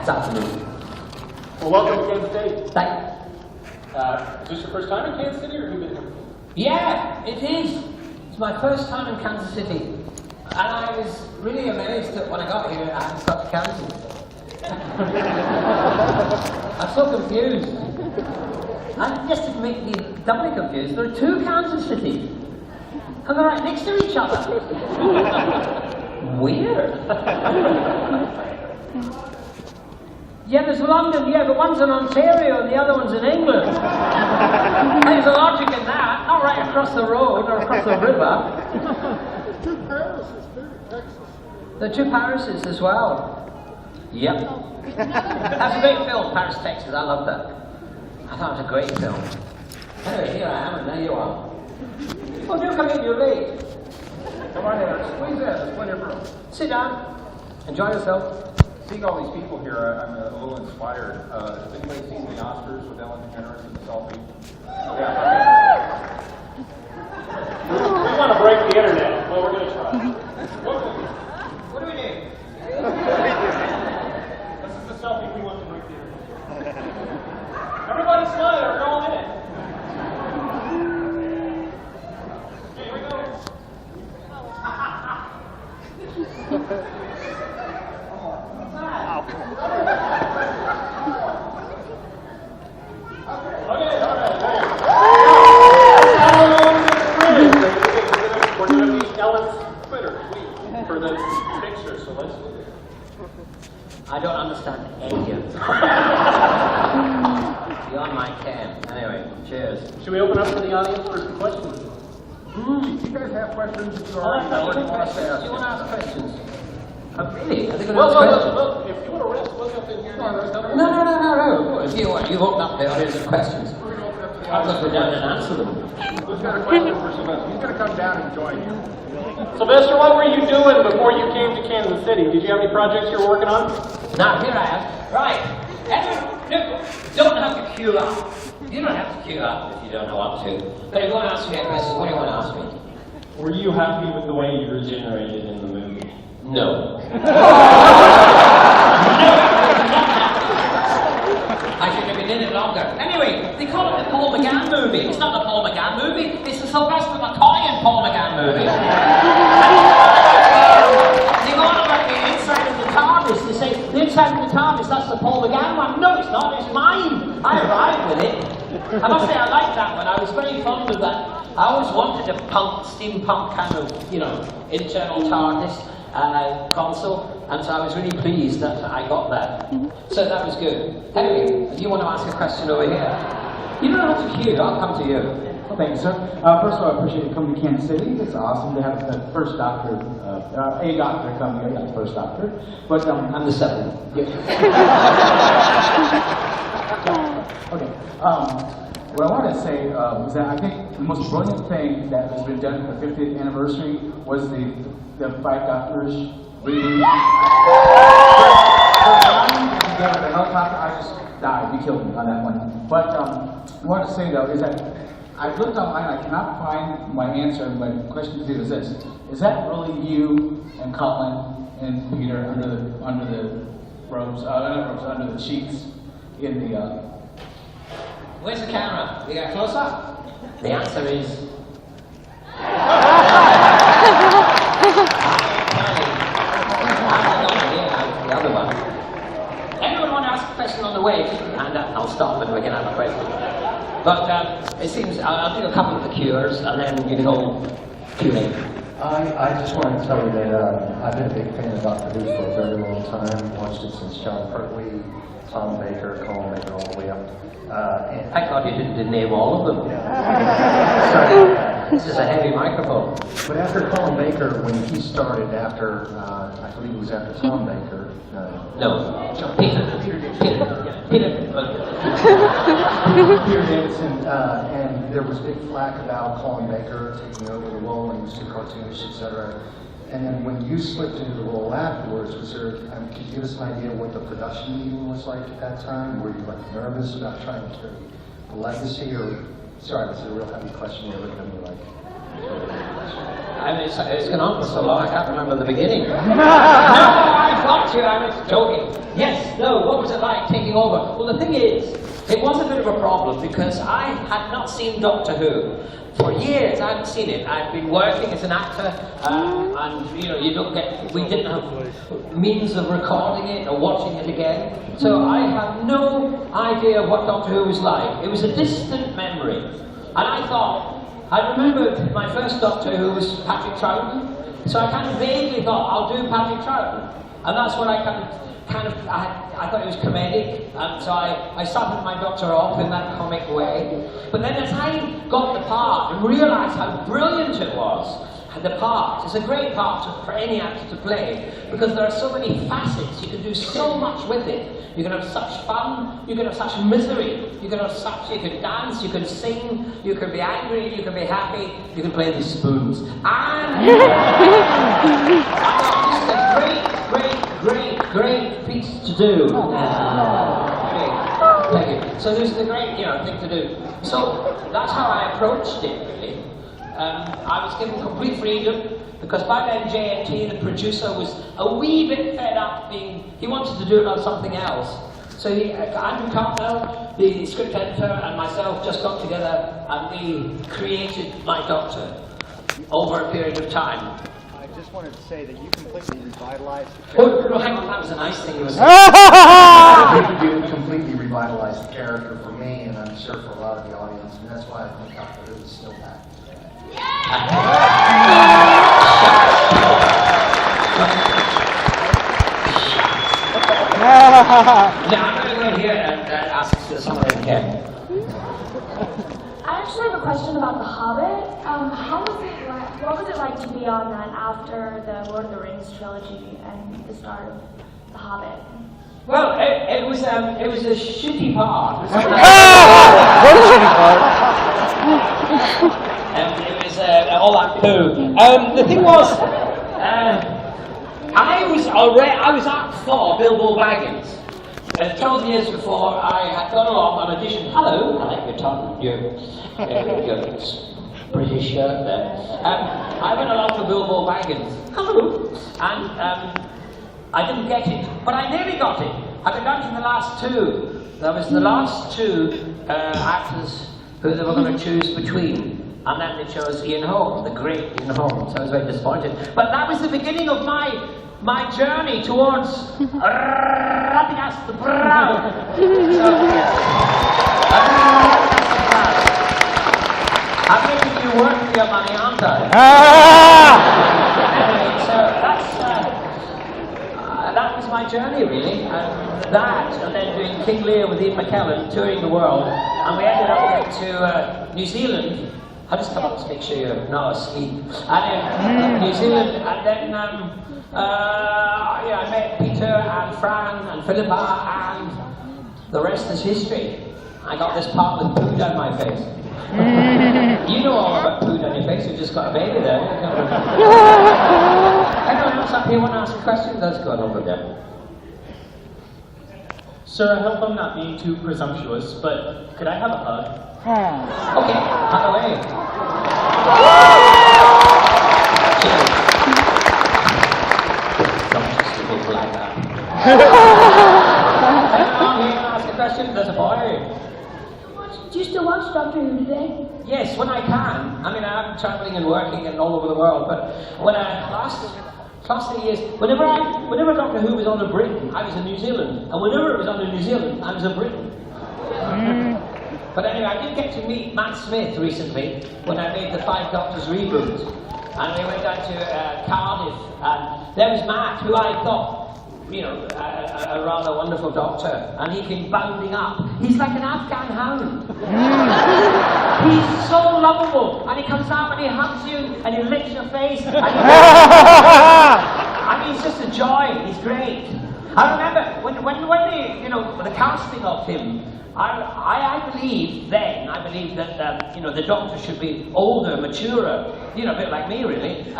this afternoon. Well, welcome to Kansas City. Thank Is this your first time in Kansas City, or have you been here? Yeah, it is. It's my first time in Kansas City. And I was really amazed that when I got here, I hadn't stopped counting. I'm so confused. And just to make me doubly confused, there are two Kansas cities. And they're right next to each other. Weird. Yeah, there's London, yeah, but one's in Ontario and the other one's in England. There's a logic in that. Not right across the road or across the river. Two Parises, too, Texas. There are two Parises as well. Yep. That's a great film, Paris, Texas. I love that. I thought it was a great film. Anyway, here I am and there you are. Oh, do come in, you're late. Come on in, squeeze in, there's plenty of room. Sit down. Enjoy yourself. Seeing all these people here, I'm a little inspired. Has anybody seen the Oscars with Ellen DeGeneres and the selfie? Yeah. We want to break the internet. Well, we're going to try. What do we need? This is the selfie we want to break the internet. Everybody smile, we're all in it. Here we go. We're going to use Ellen's Twitter tweet for the picture, so let's do it. I don't understand any of it. Beyond my ken. Anyway, cheers. Should we open up to the audience for some questions? Do you guys have questions? Do you want to ask questions? Oh, really? Are they going to Well, ask questions? well, if you want to rest, we'll jump in here. No. If you want, you've opened up the audience for questions. I'll just go down and answer them. Who's got a question for Sylvester? He's going to come down and join you. Sylvester, what were you doing before you came to Kansas City? Did you have any projects you were working on? Now, here I am. Right. Don't have to queue up. You don't have to queue up if you don't want to. But if you want to ask me a question, what do you want to ask me? Were you happy with the way you regenerated in the movie? No. I should have been in it longer. Anyway, they call it the Paul McGann movie. It's not the Paul McGann movie, it's the Sylvester McCoy and Paul McGann movie. They go on about the inside of the TARDIS. They say, the inside of the TARDIS, that's the Paul McGann one. No, it's not, it's mine. I arrived with it. I must say, I liked that one. I was very fond of that. I always wanted a steampunk kind of, internal TARDIS. Console, and so I was really pleased that I got that. So that was good. Anyway, if you want to ask a question over here, you don't have to queue, I'll come to you. Well, thank you, sir. First of all, I appreciate you coming to Kansas City. It's awesome to have the first doctor, a doctor come here, not the first doctor. But I'm the seventh. Yeah. Okay. What I wanted to say is that I think the most brilliant thing that has been done for the 50th anniversary was the Five Doctors reboot. The helicopter, I just died. You killed me on that one. But what I wanted to say though is that I looked online. I cannot find my answer. My question to you is this: is that really you and Colin and Peter under the ropes, under the sheets in the? Where's the camera? We got close up? The answer is... the other one. Anyone want to ask a question on the way? And I'll stop and we can have a question. But it seems, I'll do a couple of the cures and then you can all Q&A. I just wanted to tell you that I've been a big fan of Doctor Who for a very long time. Watched it since John Pertwee, Tom Baker, Colin Baker, all the way up. I thought you didn't name all of them. Sorry. This is a heavy microphone. But after Colin Baker, when he started, after I believe it was after Tom Baker. No, Peter Davidson, and there was big flack about Colin Baker taking over the role, and he was too cartoonish, etc. And then when you slipped into the role afterwards, was there? Can you give us an idea what the production meeting was like at that time? Were you nervous about trying to carry the legacy, or sorry, this is a real heavy question. You're looking at me like. I mean, it's gone on for so long, I can't remember the beginning. No, I got you. I was joking. Yes, no, what was it like taking over? Well, the thing is, it was a bit of a problem because I had not seen Doctor Who. For years, I hadn't seen it. I'd been working as an actor, and you know, we didn't have means of recording it or watching it again. So I had no idea what Doctor Who was like. It was a distant memory. And I remembered my first Doctor Who was Patrick Troughton. So I kind of vaguely thought, I'll do Patrick Troughton. And that's what I I thought it was comedic, and so I started my Doctor off in that comic way. But then as I got the part and realised how brilliant it was, the part, it's a great part for any actor to play, because there are so many facets, you can do so much with it. You can have such fun, you can have such misery, you can dance, you can sing, you can be angry, you can be happy, you can play the spoons. And it's a great piece to do. Thank you. So this is a great, thing to do. So that's how I approached it, really. I was given complete freedom, because by then JNT, the producer, was a wee bit fed up he wanted to do it on something else. So Andrew Cartmel, the script editor, and myself just got together and we created my Doctor over a period of time. I just wanted to say that you completely revitalized the character. Oh, hang on, that was a nice thing you were saying. You completely revitalized the character for me, and I'm sure for a lot of the audience, and that's why I think Doctor Who is still back. Now I'm going to go here and ask somebody again. I actually have a question about The Hobbit. What was it like to be on that after the Lord of the Rings trilogy and the start of The Hobbit? Well, it was a shitty part. What a shitty part? It was all that poo. The thing was, I was Act 4, Bilbo Baggins. 12 years before, I had gone along on audition. Hello, I like your tongue, your British shirt there. I went along to Bilbo Baggins. Hello. And I didn't get it, but I nearly got it. I got down to the last two. There was the last two actors who they were going to choose between. And then they chose Ian Holm, the great Ian Holm, so I was very disappointed. But that was the beginning of my journey towards Radagast the Brown. I'm making you work for your money, aren't I? Anyway, so that was my journey, really. And then doing King Lear with Ian McKellen, touring the world. And we ended up going to New Zealand. I'll just come up to make sure you're not asleep. And New Zealand, and then I met Peter and Fran and Philippa, and the rest is history. I got this part with poo down my face. You know all about poo down your face, you just got a baby there. Anyone else up here want to ask a question? Let's go on over there. Sir, I hope I'm not being too presumptuous, but could I have a hug? Okay, hug away. People like that. Anyone here ask a question? There's a boy. Do you still watch Doctor Who today? Yes, when I can. I mean, I'm traveling and working and all over the world, but when last 3 years, whenever Doctor Who was on in Britain, I was in New Zealand, and whenever it was on in New Zealand, I was in Britain. But anyway, I did get to meet Matt Smith recently when I made the Five Doctors reboot, and we went down to Cardiff, and there was Matt, who I thought, a rather wonderful doctor, and he came bounding up. He's like an Afghan hound. He's so lovable, and he comes up and he hugs you, and he licks your face, and I mean, it's just a joy. He's great. I remember when the casting of him, I believed that the doctor should be older, maturer, a bit like me, really.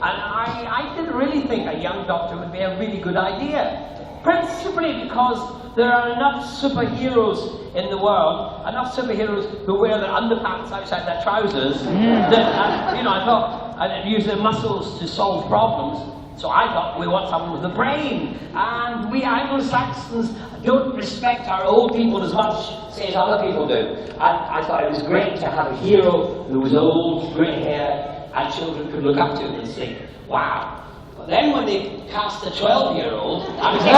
And I didn't really think a young doctor would be a really good idea. Principally because there are enough superheroes in the world, enough superheroes who wear their underpants outside their trousers, that, I thought I'd use their muscles to solve problems. So I thought we want someone with a brain. And we Anglo-Saxons don't respect our old people as much, say, as other people do. And I thought it was great to have a hero who was old, grey hair, and children could look up to and think, wow. But then when they cast a 12-year-old, I was like,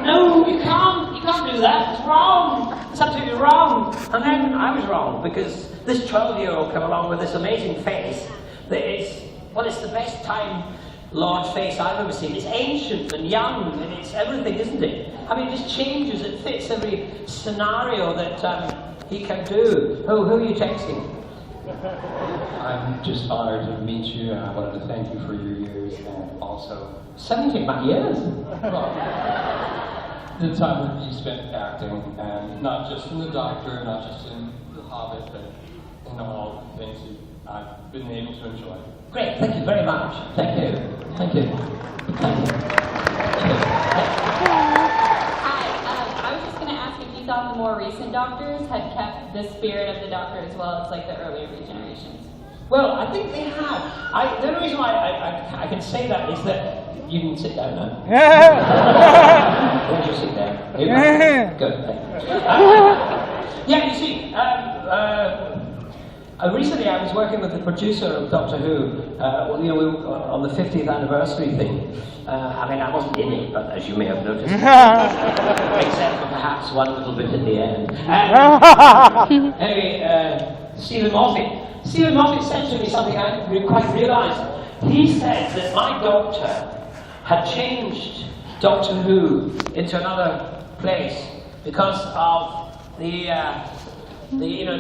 no, you can't do that, it's wrong. It's absolutely wrong. And then I was wrong, because this 12-year-old came along with this amazing face that is, well, it's the best Time Lord face I've ever seen. It's ancient and young, and it's everything, isn't it? I mean, it just changes, it fits every scenario that he can do. Who are you texting? I'm just honored to meet you, and I wanted to thank you for your years, and also 70 years? the time that you spent acting, and not just in The Doctor, not just in The Hobbit, but in all the things that I've been able to enjoy. Great, thank you very much. Thank you. Thank you. Thank you. Hi, I was just going to ask if you thought the more recent Doctors had kept the spirit of the Doctor as well as like the earlier regenerations. Well, I think they have. The only reason why I can say that is that you can sit down now. Why don't you sit down? Good, thank you. Yeah, you see, recently I was working with the producer of Doctor Who, on the 50th anniversary thing. I mean, I wasn't in it, but as you may have noticed, except for perhaps one little bit at the end. Anyway, Stephen Moffat said to me something I didn't quite realise. He said that my doctor had changed Doctor Who into another place because of the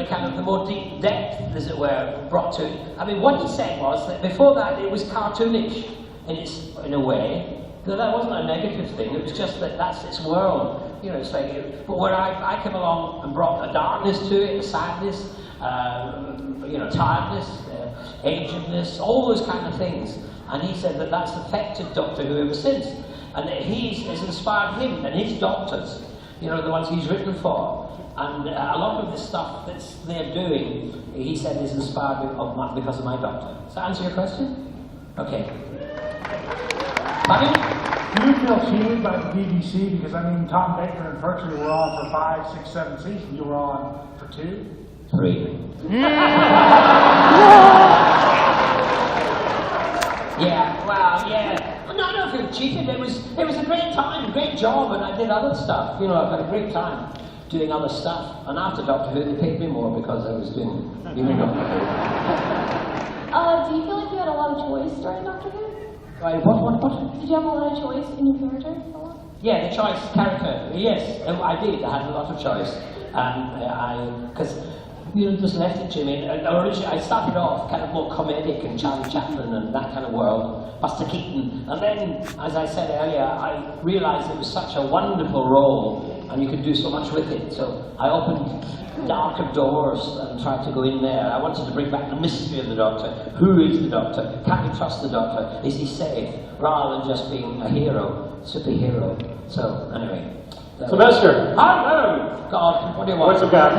kind of the more deep depth, as it were, brought to it. I mean, what he said was that before that it was cartoonish in a way. That wasn't a negative thing. It was just that that's its world. It's like. But where I came along and brought a darkness to it, a sadness, tiredness, agedness, all those kind of things. And he said that that's affected Doctor Who ever since, and that has inspired him and his doctors. The ones he's written for. And a lot of the stuff that they're doing, he said, is inspired because of my doctor. Does that answer your question? Okay. Pardon? Do you feel cheated by the BBC? Because, I mean, Tom Baker and Pertwee were on for 5, 6, 7 seasons. You were on for 2? 3. Yeah, well, yeah. No, I don't feel cheated. It was a great time, great job, and I did other stuff. I've had a great time doing other stuff. And after Doctor Who, they paid me more because I was doing Doctor Who. Do you feel like you had a lot of choice during Doctor Who? Right, what? Did you have a lot of choice in your character? Yeah, the choice character. Yes, I did. I had a lot of choice. Because just left it to me. Originally, I started off kind of more comedic and Charlie Chaplin and that kind of world, Buster Keaton. And then, as I said earlier, I realised it was such a wonderful role and you could do so much with it. So I opened darker doors and tried to go in there. I wanted to bring back the mystery of the Doctor. Who is the Doctor? Can we trust the Doctor? Is he safe? Rather than just being a hero, superhero. So, anyway. Sylvester. Hello! God, what do you want? What's up, guys?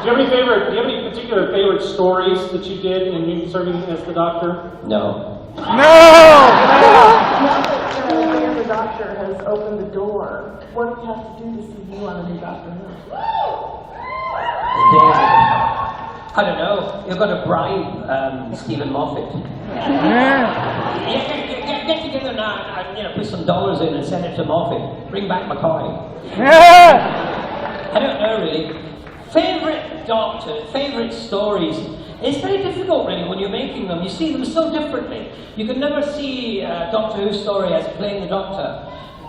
Do you have any particular favorite stories that you did in you serving as the Doctor? No. The Doctor has opened the door. What do you have to do to see you on a new Doctor Who? I don't know. You've got to bribe Stephen Moffat. Get together now and put some dollars in and send it to Moffat. Bring back McCoy. I don't know really. Favourite Doctor, favourite stories. It's very difficult really when you're making them. You see them so differently. You can never see a Doctor Who story as playing the Doctor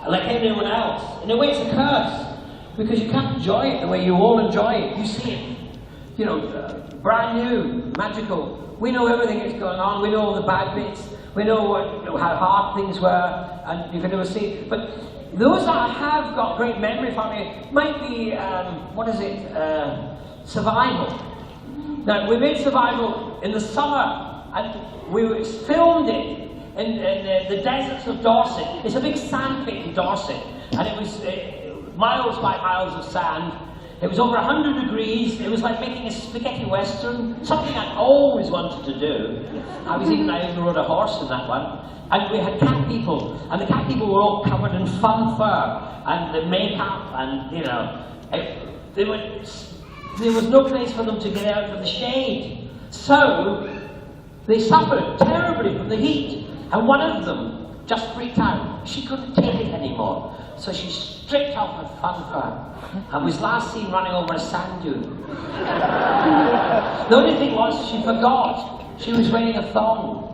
like anyone else. In a way it's a curse because you can't enjoy it the way you all enjoy it. You see it, brand new, magical. We know everything that's going on. We know all the bad bits. We know how hard things were, and you can never see. But those that have got great memory for me might be, Survival. Now, we made Survival in the summer, and we filmed it in the deserts of Dorset. It's a big sand pit in Dorset, and it was miles by miles of sand. It was over 100 degrees. It was like making a spaghetti western, something I'd always wanted to do. I even rode a horse in that one. And we had cat people, and the cat people were all covered in fun fur, and the makeup, and, you know, there was no place for them to get out of the shade. So, they suffered terribly from the heat, and one of them just freaked out. She couldn't take it anymore. So she stripped off her fun fur and was last seen running over a sand dune. The only thing was, she forgot she was wearing a thong.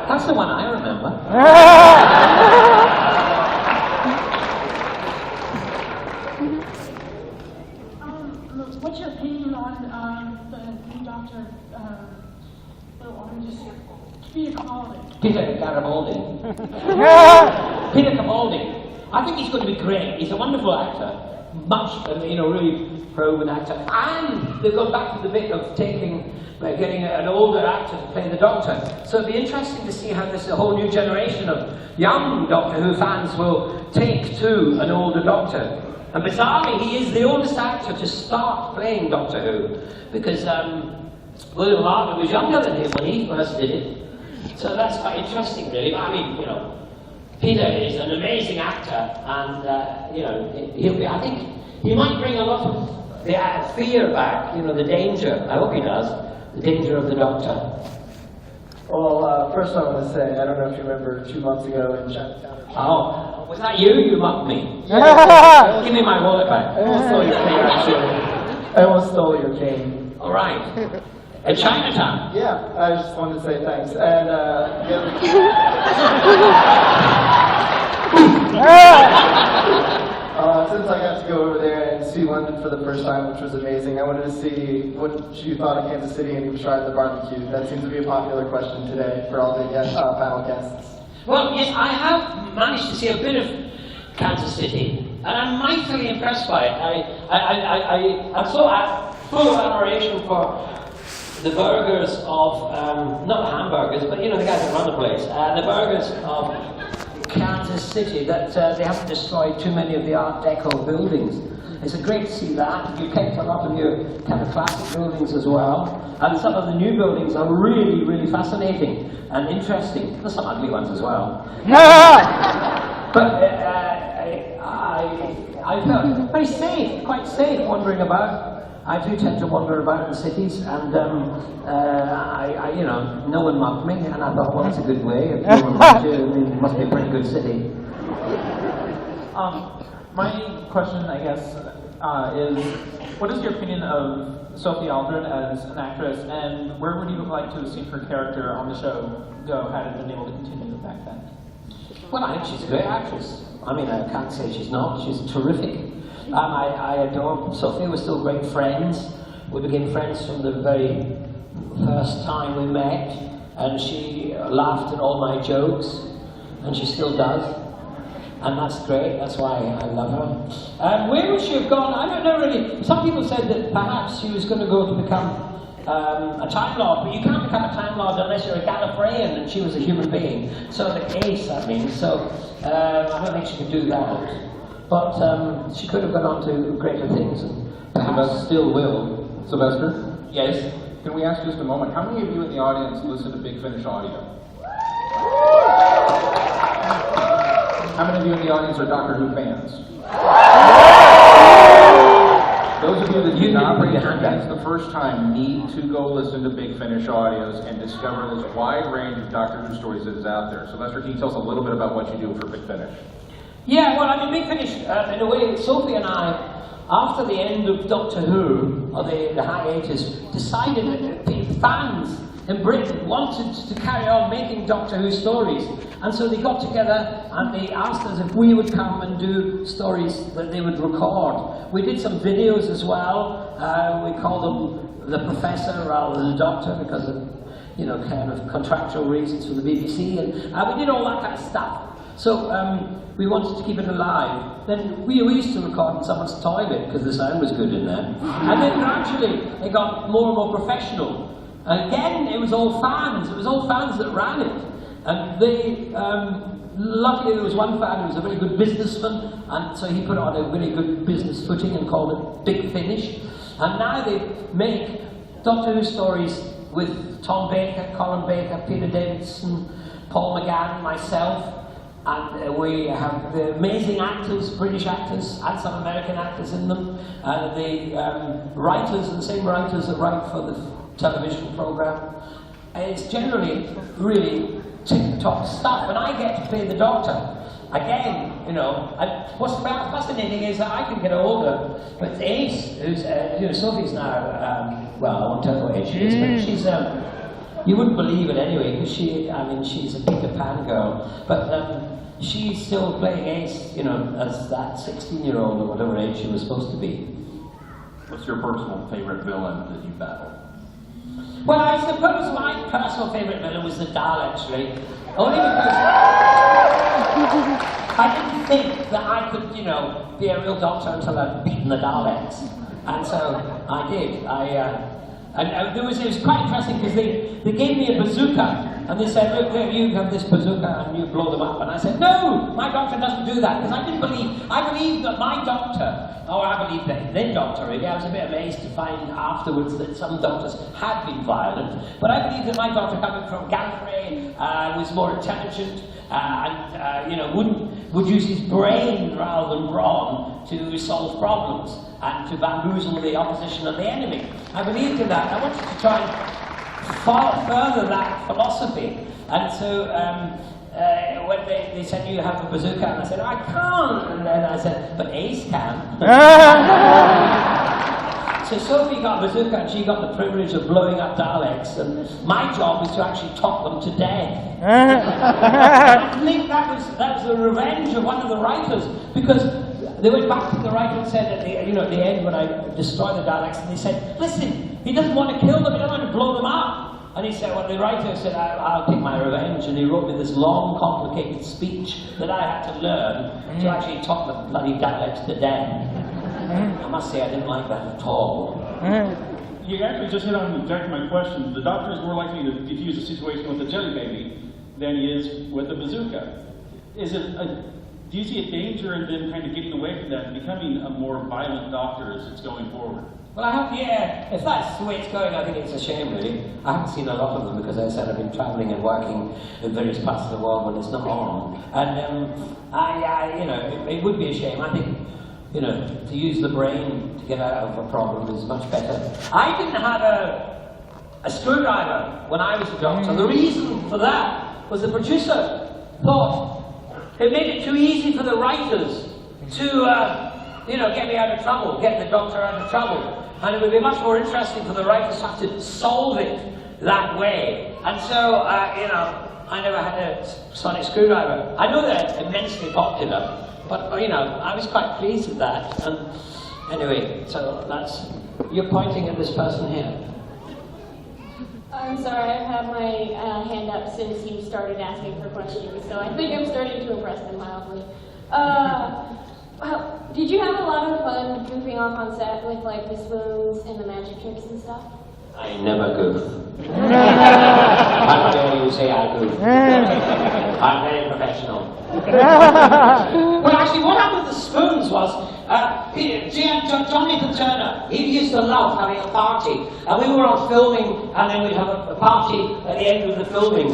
That's the one I remember. What's your opinion on the new doctor, Peter Capaldi? Peter Garibaldi. Peter Capaldi. I think he's going to be great. He's a wonderful actor. Much, really proven actor. And they've gone back to the bit of getting an older actor to play the Doctor. So it'll be interesting to see how a whole new generation of young Doctor Who fans will take to an older Doctor. And bizarrely, he is the oldest actor to start playing Doctor Who. Because William Hartnell was younger than him when he first did it. So that's quite interesting, really. I mean, Peter is an amazing actor, and I think he might bring a lot of the fear back, the danger. I hope he does, the danger of the Doctor. Well, first I want to say, I don't know if you remember 2 months ago in Chinatown. Oh, was that you? You mocked me. Give me my wallet back. I almost stole your cane, actually. I almost stole your cane. All right. In Chinatown? Yeah, I just wanted to say thanks. And since I got to go over there and see London for the first time, which was amazing, I wanted to see what you thought of Kansas City and if you tried the barbecue. That seems to be a popular question today for all the panel guests. Well, yes, I have managed to see a bit of Kansas City, and I'm mightily impressed by it. I'm so full of admiration for the burgers of, not the hamburgers, but the guys that run the place, the burgers of Kansas City, that they haven't destroyed too many of the Art Deco buildings. It's great to see that. You kept a lot of your kind of classic buildings as well, and some of the new buildings are really, really fascinating and interesting. There's some ugly ones as well. But I felt very safe, quite safe wandering about. I do tend to wander about in cities, and no one mocked me, and I thought, well, that's a good way. If no one mocked you, it must be a pretty good city. My question, I guess, is what is your opinion of Sophie Aldred as an actress, and where would you have liked to have seen her character on the show go had it been able to continue back then? Well, I think she's a great actress. I mean, I can't say she's not. She's terrific. I adore Sophie. We're still great friends. We became friends from the very first time we met, and she laughed at all my jokes, and she still does. And that's great, that's why I love her. Where would she have gone? I don't know really. Some people said that perhaps she was going to go to become a Time Lord, but you can't become a Time Lord unless you're a Gallifreyan, and she was a human being. So the ace, I mean. So I don't think she could do that. But she could have gone on to greater things, and perhaps still will. Sylvester? Yes? Can we ask just a moment, how many of you in the audience listen to Big Finish audio? How many of you in the audience are Doctor Who fans? Those of you that do not raise your hands the first time need to go listen to Big Finish audios and discover this wide range of Doctor Who stories that is out there. Sylvester, can you tell us a little bit about what you do for Big Finish? Yeah, well, I mean, Big Finish, in a way, Sophie and I, after the end of Doctor Who, or the hiatus, decided that the fans in Britain wanted to carry on making Doctor Who stories. And so they got together and they asked us if we would come and do stories that they would record. We did some videos as well. We called them The Professor rather than Doctor because of, kind of contractual reasons for the BBC. And we did all that kind of stuff. So we wanted to keep it alive. Then we used to record in someone's toilet because the sound was good in there. And then gradually it got more and more professional. And again, it was all fans. It was all fans that ran it. And luckily there was one fan who was a very good businessman, and so he put it on a very good business footing and called it Big Finish. And now they make Doctor Who stories with Tom Baker, Colin Baker, Peter Davidson, Paul McGann, myself, and we have the amazing actors, British actors, and some American actors in them. The writers, the same writers that write for the television program. It's generally really tip-top stuff, and I get to play the Doctor. Again, you know, and what's fascinating is that I can get older, but Ace, who's, you know, Sophie's now, well, I won't tell you what age she is, but she's, you wouldn't believe it anyway, because she's a Peter Pan girl, but she's still playing Ace, you know, as that 16-year-old or whatever age she was supposed to be. What's your personal favorite villain that you battled? Well, I suppose my personal favourite villain was the Daleks, really. Only because I didn't think that I could, you know, be a real Doctor until I'd beaten the Daleks. And so I did. It was quite interesting because they gave me a bazooka. And they said, look, you have this bazooka and you blow them up. And I said, no, my Doctor doesn't do that. Because I believed that my Doctor, or I believed that the Doctor, really. I was a bit amazed to find afterwards that some Doctors had been violent. But I believed that my Doctor, coming from Gallifrey, was more intelligent and, you know, would use his brain rather than brawn to solve problems and to bamboozle the opposition and the enemy. I believed in that. I wanted to try and further that philosophy. And so when they said, you have a bazooka, and I said, I can't. And then I said, but Ace can. So Sophie got a bazooka and she got the privilege of blowing up Daleks, and my job was to actually top them to death. I think that was the revenge of one of the writers, because they went back to the writer and said at the, you know, at the end when I destroyed the Daleks, and they said, listen, he doesn't want to kill them, he doesn't want to blow them up. And he said, well, the writer said, I'll take my revenge, and he wrote me this long, complicated speech that I had to learn to actually top the bloody Daleks to death. I must say I didn't like that at all. You actually just hit on exactly my question. The Doctor is more likely to defuse a situation with a jelly baby than he is with a bazooka. Do you see a danger in them kind of getting away from that and becoming a more violent Doctor as it's going forward? Well, I hope, yeah, if that's the way it's going, I think it's a shame, really. I haven't seen a lot of them because, as I said, I've been travelling and working in various parts of the world when it's not on. And, you know, it would be a shame. I think, you know, to use the brain to get out of a problem is much better. I didn't have a screwdriver when I was a Doctor. The reason for that was the producer thought it made it too easy for the writers to, you know, get me out of trouble, get the Doctor out of trouble. And it would be much more interesting for the writers to have to solve it that way. And so, you know, I never had a sonic screwdriver. I know they're immensely popular, but, you know, I was quite pleased with that. And anyway, so that's, you're pointing at this person here. I'm sorry, I've had my hand up since you started asking for questions, so I think I'm starting to impress them mildly. Did you have a lot of fun goofing off on set with, like, the spoons and the magic tricks and stuff? I never goof. How dare you say I goof? I'm very professional. Well, actually, what happened with the spoons was, Jonathan Turner, he used to love having a party, and we were on filming, and then we'd have a party at the end of the filming,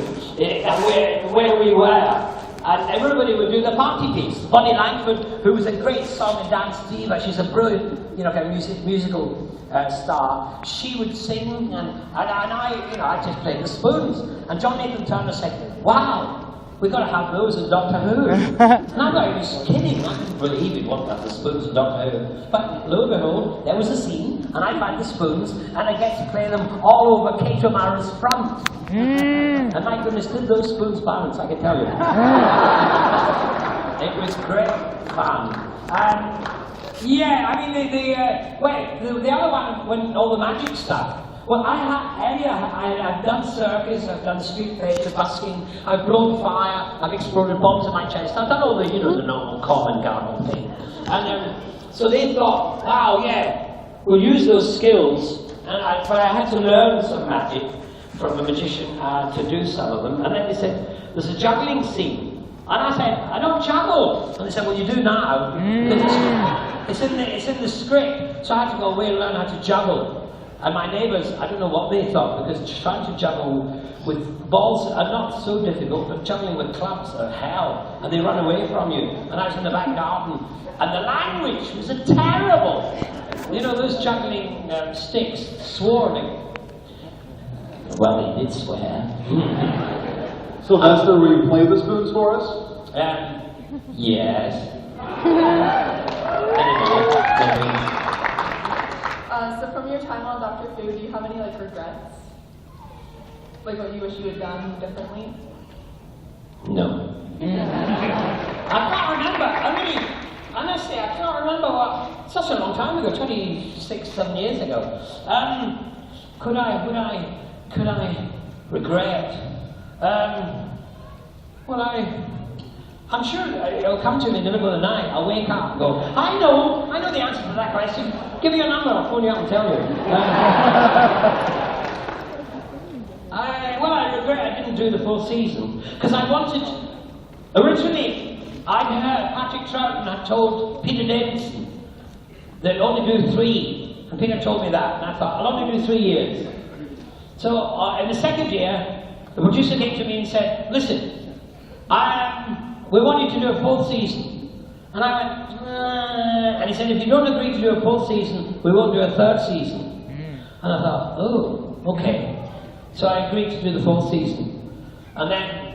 where we were. And everybody would do the party piece. Bonnie Langford, who was a great song and dance diva, she's a brilliant, you know, kind of musical star. She would sing, and I, you know, I just played the spoons. And John Nathan Turner said, "Wow, we've got to have those in Doctor Who." And I thought he was kidding. I couldn't believe he'd want to have the spoons in Doctor Who. But lo and behold, there was a scene, and I find the spoons, and I get to play them all over Kate O'Mara's front. And my goodness, did those spoons balance, I can tell you. It was great fun. Yeah, I mean, the other one, when all the magic stuff. Well, I've done circus, I've done street theatre, busking, I've blown fire, I've exploded bombs in my chest, I've done all the, you know, the normal common garden thing. And so they thought, wow, yeah, we'll use those skills, but I had to learn some magic from a magician to do some of them. And then they said, there's a juggling scene And I said, I don't juggle. And they said, well, you do now. It's in the script. So I had to go away and learn how to juggle. And my neighbours, I don't know what they thought, because trying to juggle with balls are not so difficult, but juggling with clubs are hell. And they run away from you. And I was in the back garden. And the language was terrible. You know, those juggling sticks swore me. Well, they did swear. Sylvester, will you play the spoons for us? Yes. So from your time on Dr. Who, do you have any regrets? Like what you wish you had done differently? No. I can't remember. Honestly, I can't remember what. Such a long time ago, 26, 7 years ago. Could I regret? Well, I'm sure it'll come to me in the middle of the night. I'll wake up and go, I know the answer to that question. Give me your number, I'll phone you up and tell you. I regret I didn't do the full season, because I wanted, originally, I'd heard Patrick Troughton had told Peter Davidson that only do 3, and Peter told me that, and I thought, I'll only do 3 years. So, in the second year, the producer came to me and said, listen, we want you to do a full season. And I went, and he said, if you don't agree to do a full season, we won't do a 3rd season. And I thought, oh, okay. So I agreed to do the full season. And then,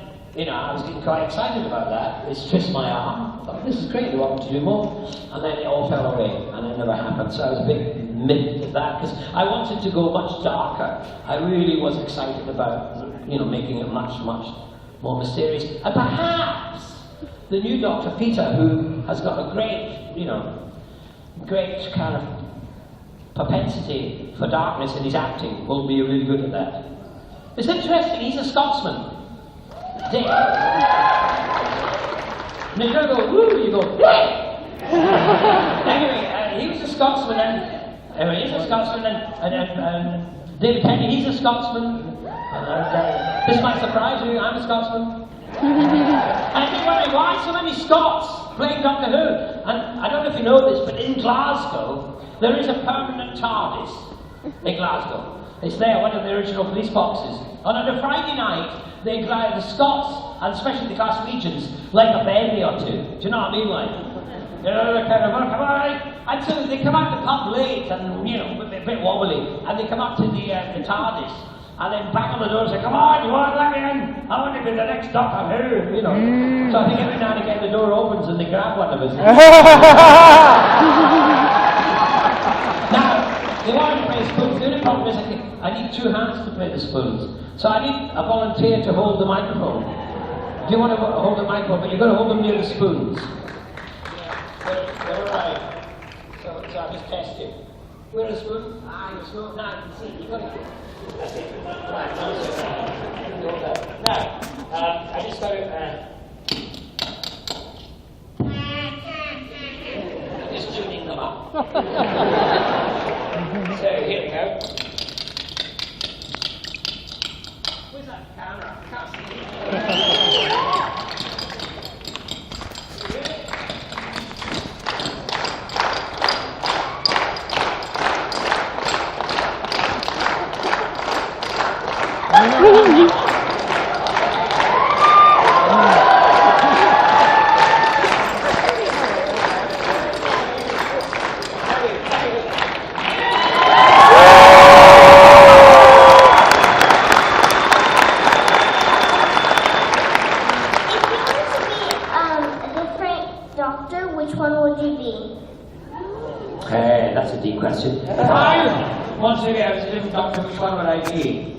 I was getting quite excited about that. It's twist my arm. I thought, this is great, I want to do more. And then it all fell away, and it never happened. So I was a bit miffed at that, because I wanted to go much darker. I really was excited about, making it much, much more mysterious. And perhaps the new Dr. Peter, who has got a great, great kind of propensity for darkness in his acting, will be really good at that. It's interesting, he's a Scotsman. Dick. And you go, woo, you go, Anyway, he was a Scotsman, and David Tennant, he's a Scotsman. This might surprise you, I'm a Scotsman. And I keep wondering, why so many Scots playing Doctor Who? And I don't know if you know this, but in Glasgow, there is a permanent TARDIS in Glasgow. It's there, one of the original police boxes. And on a Friday night, the Scots, and especially the Glaswegians, like a baby or two. Do you know what I mean? They're kind of, come on, and so they come out the pub late and, a bit wobbly, and they come up to the TARDIS, and then bang on the door and say, come on, you want to let me in? I want to be the next Doctor Who, So I think every now and again the door opens and they grab one of us. Now, they want to play spoons. The only problem is I need 2 hands to play the spoons. So I need a volunteer to hold the microphone. Do you want to hold the microphone? But you've got to hold them near the spoons. They're all right. So I'll just test you. Where are the spoons? You're slow. Now you can see. You've got to. That's it. Right, now, I just got to. I'm just tuning them up. So here we go. Where's that camera? I can't see question. If I wanted to get a different Doctor, which one would I be?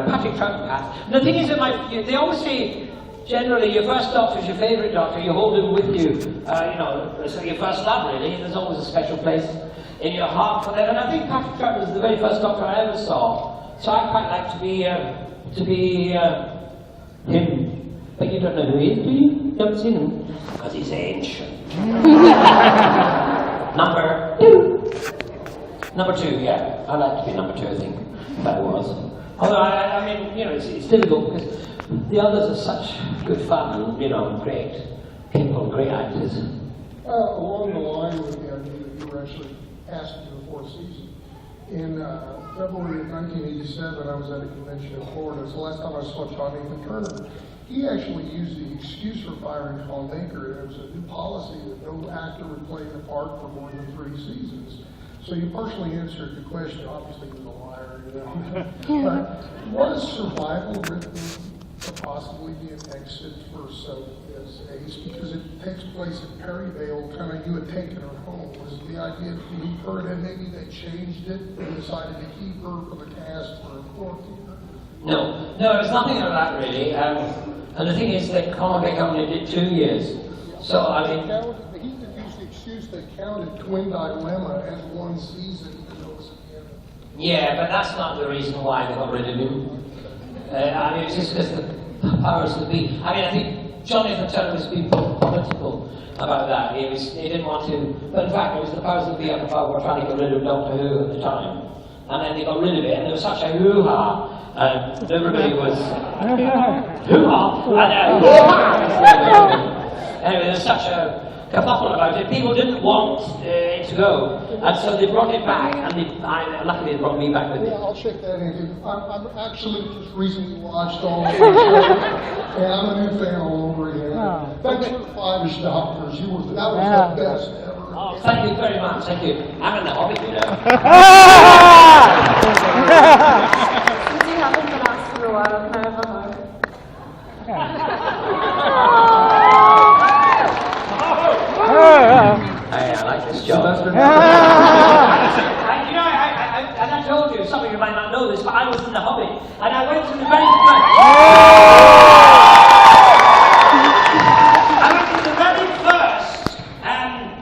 Patrick Troughton. The thing is that they always say, generally, your first Doctor is your favourite Doctor. You hold him with you. It's like your first love, really. There's always a special place in your heart for them. And I think Patrick Troughton was the very first Doctor I ever saw. So I'd quite like to be him. But you don't know who he is, do you? You haven't seen him? Because he's ancient. Number 2, yeah. I'd like to be number 2, I think, if I was. Although, I mean, you know, it's difficult because the others are such good fun and, you know, great people, great actors. Along the line with the idea that you were actually asked to do the fourth season. In February of 1987, I was at a convention in Florida. It's the last time I saw John Nathan Turner. He actually used the excuse for firing Colin Baker. It was a new policy that no actor would play the part for more than 3 seasons. So you partially answered the question. Obviously, he was a liar, you know. But was survival written to possibly be an exit for Sophia's Ace? Because it takes place in Perryvale, kind of you had taken her home. Was the idea to keep her, and then maybe they changed it and decided to keep her for the cast for a quarantine? No, it was nothing like that really. And the thing is that Colin Baker only did 2 years. So, I mean... He used the excuse that counted Twin Dilemma as 1 season, even though it was at the end. Yeah, but that's not the reason why they got rid of him. I mean, it's just because the powers that be... I mean, I think Jonathan Turner was being political about that. He didn't want to... But in fact, it was the powers that be up above were trying to get rid of Doctor Who at the time. And then they got rid of it, and there was such a hoo-ha. And everybody was... hoo-ha! Anyway, there was such a kerfuffle about it. People didn't want it to go. And so they brought it back, and luckily they brought me back with it. Yeah, I'll check that in. I'm actually just recently watched all of the show, and I'm a new fan all over again. Thanks for the 5-ish Doctors. That was the best ever. Oh, thank you very much, thank you. I'm in the Hobbit, you know. Since you haven't been asked for a while, can I have a hug? Hey, I like this job. And I told you, some of you might not know this, but I was in the Hobbit, and I went to the very first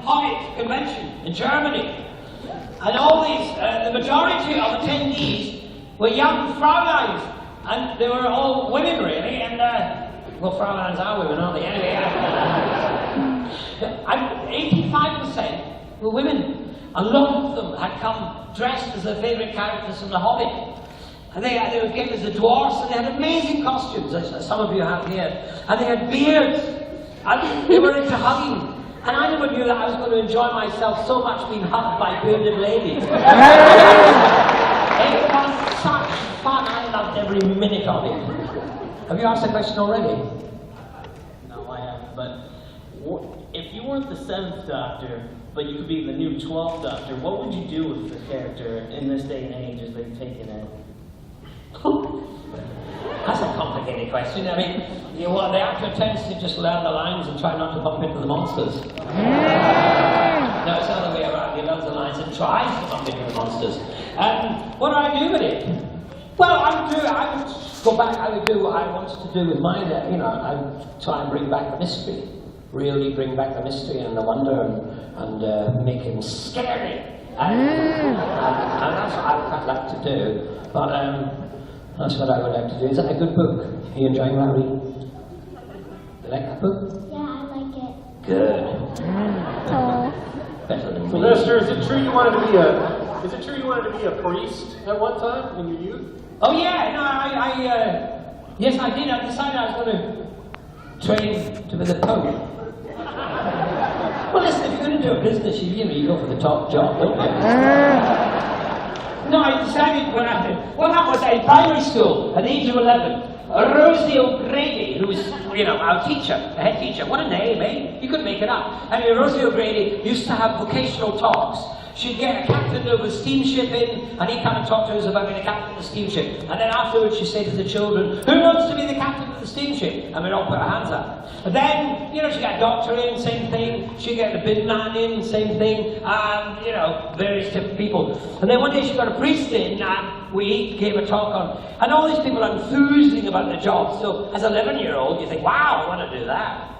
Hobbit convention in Germany, and all these, the majority of attendees were young Fräuleins, and they were all women really, and well, Fräuleins are women, aren't they? Anyway, 85% were women. A lot of them had come dressed as their favourite characters from The Hobbit. And they were given as the dwarfs, and they had amazing costumes, as some of you have here. And they had beards, and they were into hugging. And I never knew that I was going to enjoy myself so much being hugged by bearded ladies. It was such fun. I loved every minute of it. Have you asked that question already? No, I haven't. But if you weren't the 7th Doctor, but you could be the new 12th Doctor, what would you do with the character in this day and age as they've taken it? That's a complicated question. I mean, the actor tends to just learn the lines and try not to bump into the monsters. No, it's the other way around. He learns the lines and tries to bump into the monsters. What do I do with it? Well, I would go back. I would do what I wanted to do with mine. I would try and bring back the mystery. Really bring back the mystery and the wonder and make him scary. And that's what I would quite like to do. But that's what I would like to do. Is that a good book? Are you enjoying that, Reed? You like that book? Yeah, I like it. Good. Better than me. Sylvester, is it true you wanted to be a priest at one time in your youth? Oh yeah, no, yes I did. I decided I was going to train to be the Pope. Well, listen, if you're going to do a business, you go for the top job, don't you? No, I decided what happened was in primary school at the age of 11. Rosie O'Grady, who was, our teacher, the head teacher. What a name, eh? You couldn't make it up. Anyway, Rosie O'Grady used to have vocational talks. She'd get a captain of a steamship in, and he'd come and talk to us about being a captain of the steamship. And then afterwards, she'd say to the children, who wants to be the captain of the steamship? And we'd all put our hands up. And then, she'd get a doctor in, same thing. She'd get the bin man in, same thing. And, various different people. And then one day she got a priest in, and we gave a talk on, and all these people are enthusing about the job. So, as an 11-year-old, you think, wow, I want to do that.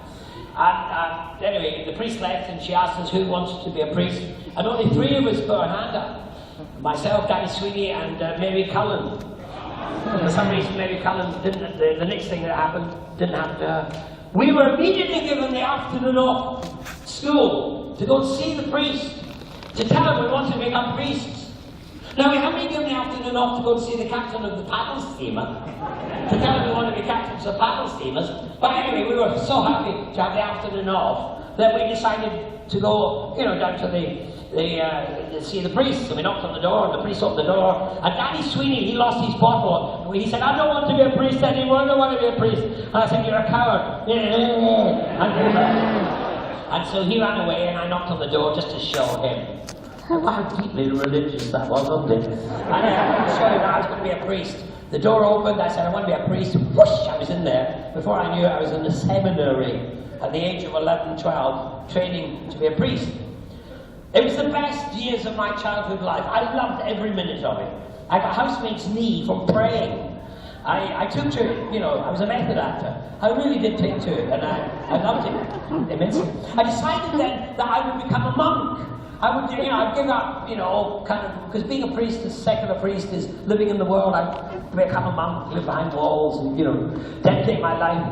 And anyway, the priest left, and she asked us who wanted to be a priest. And only 3 of us put our hand up. Myself, Danny Sweeney, and Mary Cullen. For some reason, Mary Cullen didn't, the next thing that happened didn't happen to her. We were immediately given the afternoon off school to go and see the priest, to tell him we wanted to become priests. Now, we had me given the afternoon off to go to see the captain of the paddle steamer, to tell him we want to be captains of paddle steamers. But anyway, we were so happy to have the afternoon off that we decided to go, down to see the priest. So we knocked on the door, and the priest opened the door. And Danny Sweeney, he lost his bottle. He said, "I don't want to be a priest anymore. I don't want to be a priest." And I said, "You're a coward." And so he ran away, and I knocked on the door just to show him how deeply religious that was, wasn't it? And I showed him that I was going to be a priest. The door opened, I said, "I want to be a priest." Whoosh, I was in there. Before I knew it, I was in the seminary at the age of 11, 12, training to be a priest. It was the best years of my childhood life. I loved every minute of it. I got housemate's knee from praying. I took to it, I was a method actor. I really did take to it, and I loved it immensely. I decided then that I would become a monk. I would, I'd give up, because being a priest, a secular priest, is living in the world. I'd become a monk, live behind walls, and, dedicate my life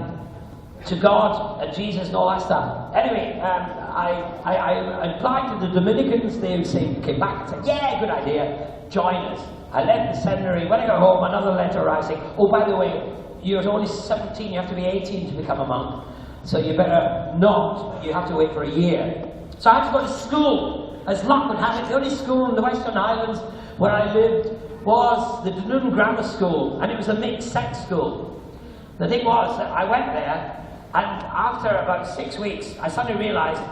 to God and Jesus and all that stuff. Anyway, I applied to the Dominicans. They came back and said, "Yeah, good idea, join us." I left the seminary. When I got home, another letter arrived saying, "Oh, by the way, you're only 17, you have to be 18 to become a monk. So you better not, you have to wait for a year." So I had to go to school. As luck would have it, the only school in the Western Islands where I lived was the Dunoon Grammar School, and it was a mixed-sex school. The thing was that I went there, and after about 6 weeks, I suddenly realised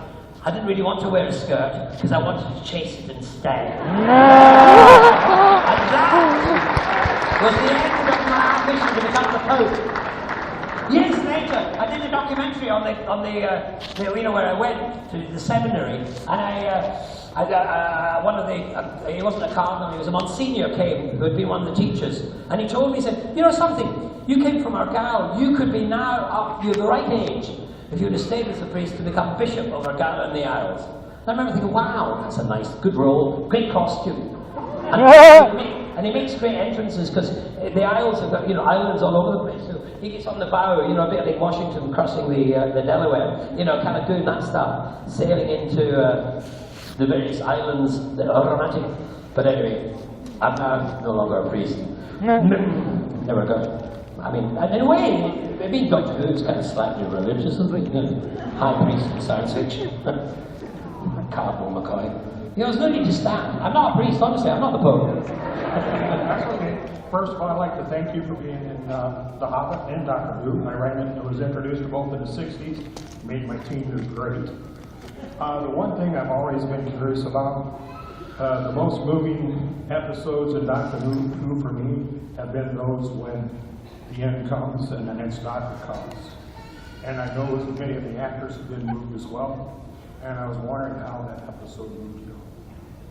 I didn't really want to wear a skirt, because I wanted to chase it instead. And that was the end of my ambition to become the Pope. Years later, I did a documentary on the where I went to the seminary, and one of the, he wasn't a cardinal, he was a Monsignor came, who had been one of the teachers, and he told me, he said, "You know something, you came from Argyll, you could be now, you're the right age, if you'd have stayed as a priest to become Bishop of Argyll and the Isles." And I remember thinking, wow, that's a nice, good role, great costume. And he makes great entrances, because the Isles have got, islands all over the place. So he gets on the bow, a bit like Washington crossing the Delaware, kind of doing that stuff, sailing into the various islands that are romantic. But anyway, I'm now no longer a priest. Never got. I mean, in a way, being Doctor Who is kind of slightly religious, isn't it? High priest in science fiction. Cardinal McCoy. There's no need to stand. I'm not a priest, honestly, I'm not the Pope. That's okay. First of all, I'd like to thank you for being in The Hobbit and Doctor Who. I read it was introduced to both in the 60s, made my teenagers great. The one thing I've always been curious about, the most moving episodes in Doctor Who for me have been those when the end comes and the next Doctor comes. And I know that many of the actors have been moved as well, and I was wondering how that episode moved you.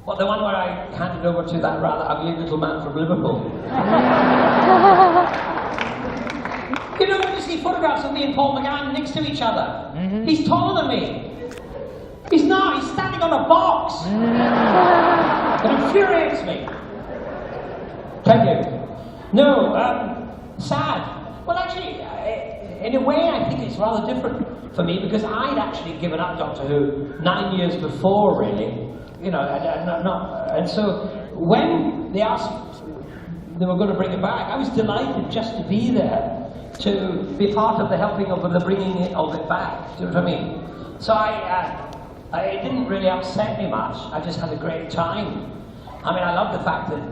Well, the one where I handed over to that rather ugly little man from Liverpool. When you see photographs of me and Paul McGann next to each other, he's taller than me. He's not, he's standing on a box. It infuriates me. Thank you. No, sad. Well, actually, in a way, I think it's rather different for me, because I'd actually given up Doctor Who 9 years before, really. And so when they asked they were going to bring it back, I was delighted just to be there, to be part of the helping of the bringing of it back. Do you know what I mean? So it didn't really upset me much. I just had a great time. I mean, I love the fact that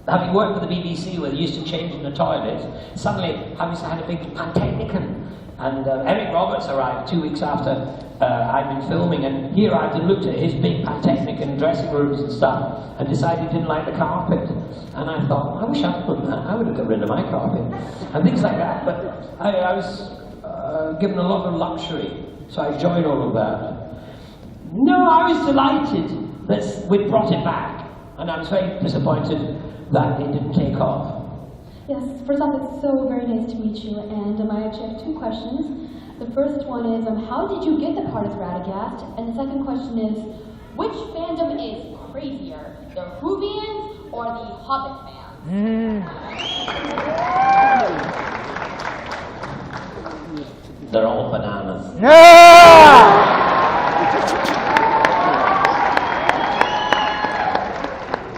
having worked for the BBC, where they used to change in the toilet, suddenly I had a big Pantechnicon. And Eric Roberts arrived 2 weeks after I'd been filming, and he arrived and looked at his big Pantechnicon dressing rooms and stuff, and decided he didn't like the carpet. And I thought, I wish I'd done that. I would have got rid of my carpet. And things like that. But I was given a lot of luxury, so I enjoyed all of that. No, I was delighted that we'd brought it back, and I was very disappointed that it didn't take off. Yes, first off, it's so very nice to meet you, and I actually have 2 questions. The first one is, how did you get the part of Radagast? And the second question is, which fandom is crazier, the Whovians or the Hobbit fans? They're all bananas.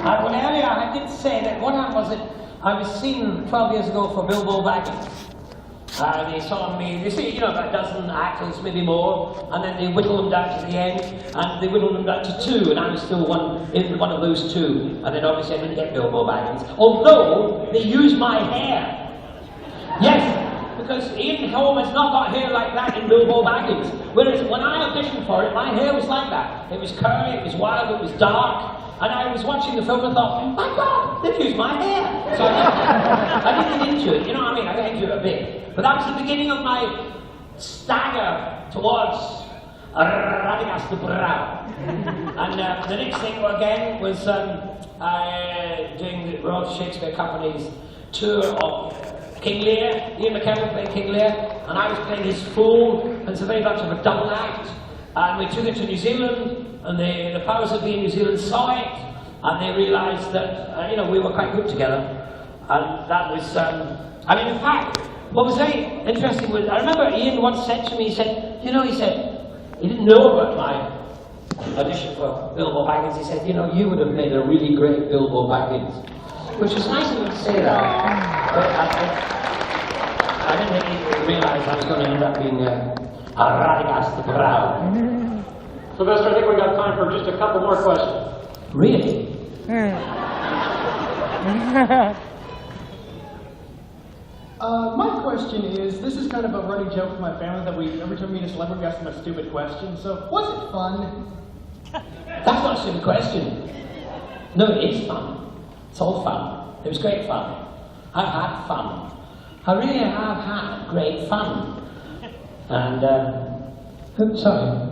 Well, earlier I I did say that what happened was that I was seen 12 years ago for Bilbo Baggins. They saw me, they see, about a dozen actors, maybe more, and then they whittled them down to the end, and they whittled them down to 2, and I was still one of those 2. And then obviously I didn't get Bilbo Baggins, although they used my hair. Yes, because Ian Holm has not got hair like that in Bilbo Baggins. Whereas when I auditioned for it, my hair was like that. It was curly, it was wild, it was dark. And I was watching the film and thought, my God, they've used my hair. So I didn't get into it, you know what I mean? I got into it a bit. But that was the beginning of my stagger towards Radagast the Brown. And the next thing again was doing the Royal Shakespeare Company's tour of King Lear. Ian McKellen played King Lear, and I was playing his fool, and it's a very much of a double act. And we took it to New Zealand, and the powers that be in New Zealand saw it, and they realised that, we were quite good together. And that was, in fact, what was very interesting was, I remember Ian once said to me, he said, he didn't know about my audition for Bilbo Baggins. He said, you would have made a really great Bilbo Baggins. Which was nice of him to say that. But I didn't really realise I was going to end up being Radagast the Brown. Sylvester, I think we got time for just a couple more questions. Really? My question is, this is kind of a running joke in my family that every time we meet a celebrity, we ask them a stupid question. So, was it fun? That's not a stupid question. No, it is fun. It's all fun. It was great fun. I've had fun. I really have had great fun. And, sorry.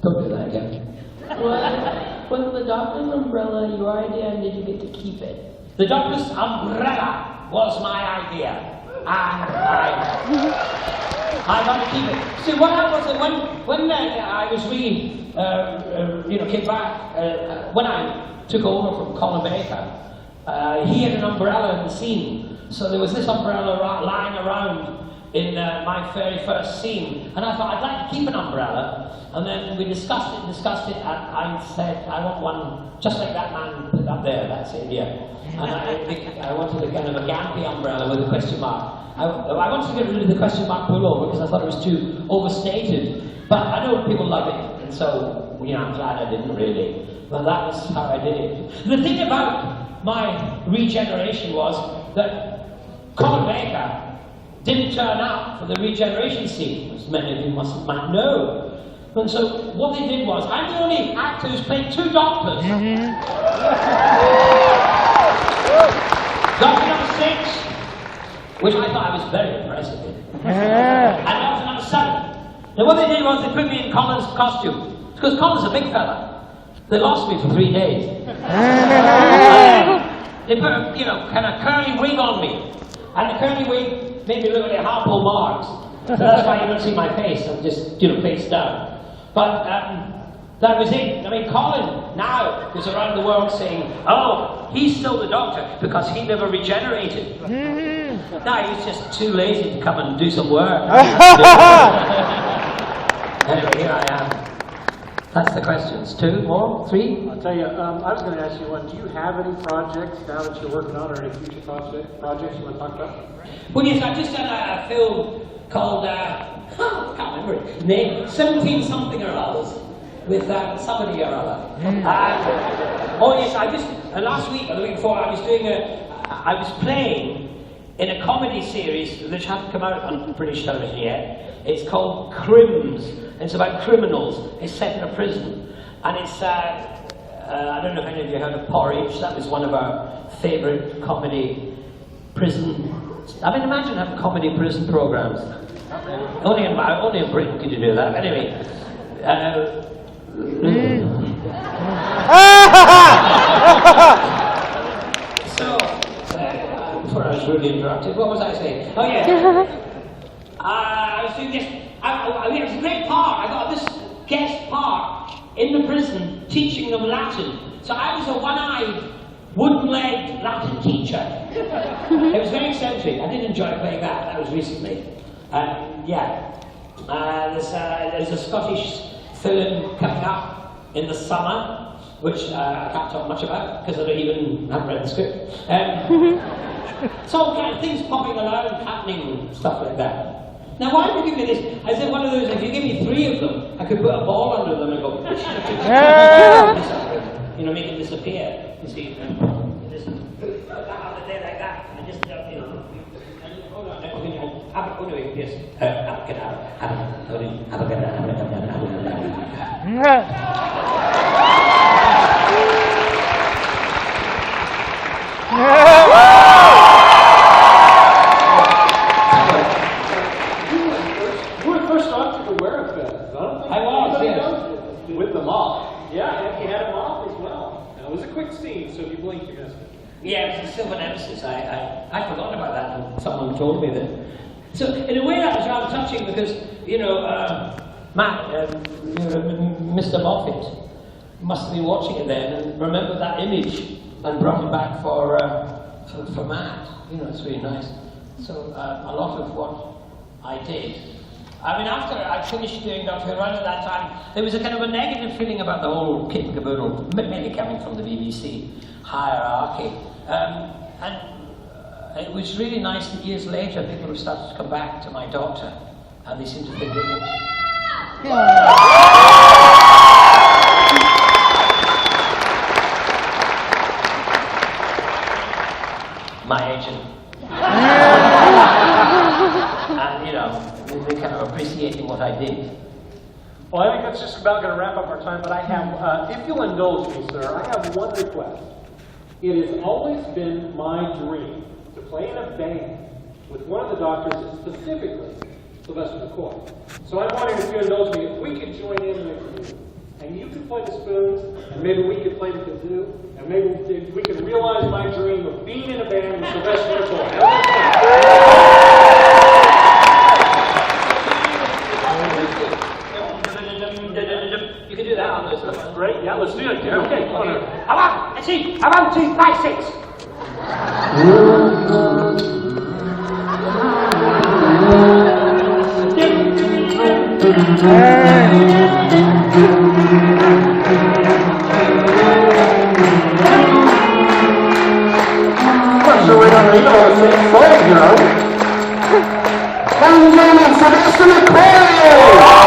Don't do that again. Was the doctor's umbrella your idea, and did you get to keep it? The doctor's umbrella was my idea, and I got to keep it. See, what happened was that when I was came back, when I took over from Colin Baker, he had an umbrella in the scene, so there was this umbrella lying around in my very first scene, and I thought I'd like to keep an umbrella. And then we discussed it, and I said, I want one just like that man put up there, that's it, yeah. And I wanted a kind of a Gampy umbrella with a question mark. I wanted to get rid of the question mark pullover because I thought it was too overstated. But I know people love it, and so, I'm glad I didn't really. But that was how I did it. The thing about my regeneration was that Colin Baker didn't turn up for the regeneration scene, as many of you might know. And so what they did was, I'm the only actor who's played 2 doctors. Doctor number 6, which I thought I was very impressive in. And Doctor number 7. Now what they did was they put me in Colin's costume. Because Colin's a big fella. They lost me for 3 days. They put a, kind of curly wig on me. And the curly wig made me look like Harpo Marx. So that's why you don't see my face. I'm just, face down. But that was it. I mean, Colin now is around the world saying, oh, he's still the doctor because he never regenerated. No, he's just too lazy to come and do some work. Anyway, here I am. That's the questions. 2 more? 3? I'll tell you, I was going to ask you one. Do you have any projects now that you're working on, or any future projects you want to talk about? Well, yes, I've just done a film called, I can't remember it, name, 17 something or others, with somebody or other. Oh yes, last week or the week before, I was playing in a comedy series which hadn't come out on British television yet. It's called Crims. It's about criminals. It's set in a prison. And it's, I don't know if any of you heard of Porridge. That was one of our favourite comedy prison. Imagine having comedy prison programs. Only in Britain could you do that. Anyway. So, before I was really interrupted, what was I saying? Oh yeah. I was doing this. It was a great part. I got this guest part in the prison teaching them Latin. So I was a one-eyed, wooden-legged Latin teacher. It was very eccentric. I did enjoy playing that. That was recently. There's a Scottish film coming up in the summer, which I can't talk much about because I haven't read the script. So kind of things popping around, happening, stuff like that. Now, why did you give me this? I said one of those, if you give me 3 of them, I could put a ball under them and go, you know, make it disappear. You see, just put that out there like that, and just, you know, hold on, anyway, yes, You were the first doctor to wear a fez. I was, yes. With the mop. Yeah, and he had a mop as well. And it was a quick scene, so if you blinked, you missed it. Yeah, it was a silver nemesis. I forgot about that and someone told me that. So, in a way, that was rather touching because, you know, Matt, Mr. Moffat, must have been watching it then and remembered that image and brought it back for Matt. You know, it's really nice. So, a lot of what I did. I mean, after I finished doing Doctor Who around at that time, there was a kind of a negative feeling about the whole kit and caboodle, mainly coming from the BBC hierarchy. And it was really nice that years later people have started to come back to my Doctor and they seem to think it was... My agent. And, you know, they're kind of appreciating what I did. Well, I think that's just about going to wrap up our time, but I have, if you'll indulge me, sir, I have one request. It has always been my dream to play in a band with one of the doctors, specifically Sylvester McCoy. So I'm wondering if you indulge me, if we could join in a group, and you could play the spoons, and maybe we could play the kazoo, and maybe we could realize my dream of being in a band with Sylvester McCoy. You can do that on this one. Great, yeah, let's do it. Yeah, okay, come on over. I want 2, 5, 6. So we're going to read all the same songs, you know. Ladies and gentlemen, Sylvester McCoy!